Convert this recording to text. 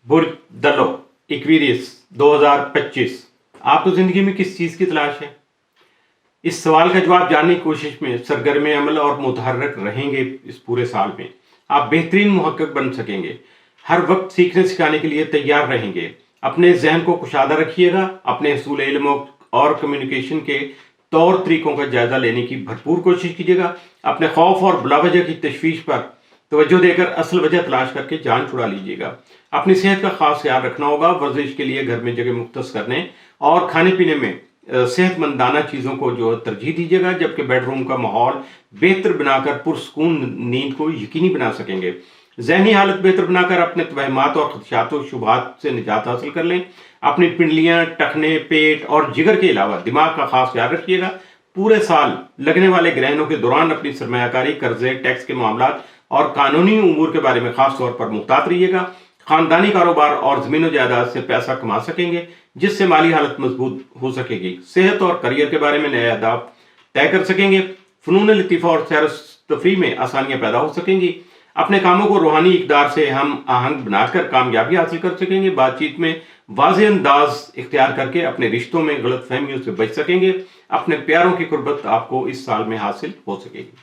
برج دلو ایکویریس 2025 آپ کو زندگی میں کس چیز کی تلاش ہے؟ اس سوال کا جواب جاننے کی کوشش میں سرگرم عمل اور متحرک رہیں گے اس پورے سال میں آپ بہترین محقق بن سکیں گے. ہر وقت سیکھنے سکھانے کے لیے تیار رہیں گے. اپنے ذہن کو کشادہ رکھیے گا. اپنے حصول علم اور کمیونیکیشن کے طور طریقوں کا جائزہ لینے کی بھرپور کوشش کیجیے گا. اپنے خوف اور بلا وجہ کی تشویش پر توجہ دے کر اصل وجہ تلاش کر کے جان چھڑا لیجیے گا. اپنی صحت کا خاص خیال رکھنا ہوگا. ورزش کے لیے گھر میں جگہ مختص کرنے اور کھانے پینے میں صحت مندانہ چیزوں کو جو ترجیح دیجیے گا، جبکہ بیڈ روم کا ماحول بہتر بنا کر پرسکون نیند کو یقینی بنا سکیں گے. ذہنی حالت بہتر بنا کر اپنے توہمات اور خدشات و شبہات سے نجات حاصل کر لیں. اپنی پنڈلیاں، ٹخنے، پیٹ اور جگر کے علاوہ دماغ کا خاص خیال رکھیے گا. پورے سال لگنے والے گرہنوں کے دوران اپنی سرمایہ کاری، قرضے، ٹیکس کے معاملات اور قانونی امور کے بارے میں خاص طور پر محتاط رہیے گا. خاندانی کاروبار اور زمین و جائیداد سے پیسہ کما سکیں گے، جس سے مالی حالت مضبوط ہو سکے گی. صحت اور کریئر کے بارے میں نئے اہداف طے کر سکیں گے. فنون لطیفہ اور سیر و تفریح میں آسانیاں پیدا ہو سکیں گی. اپنے کاموں کو روحانی اقدار سے ہم آہنگ بنا کر کامیابی حاصل کر سکیں گے. بات چیت میں واضح انداز اختیار کر کے اپنے رشتوں میں غلط فہمیوں سے بچ سکیں گے. اپنے پیاروں کی قربت آپ کو اس سال میں حاصل ہو سکے گی.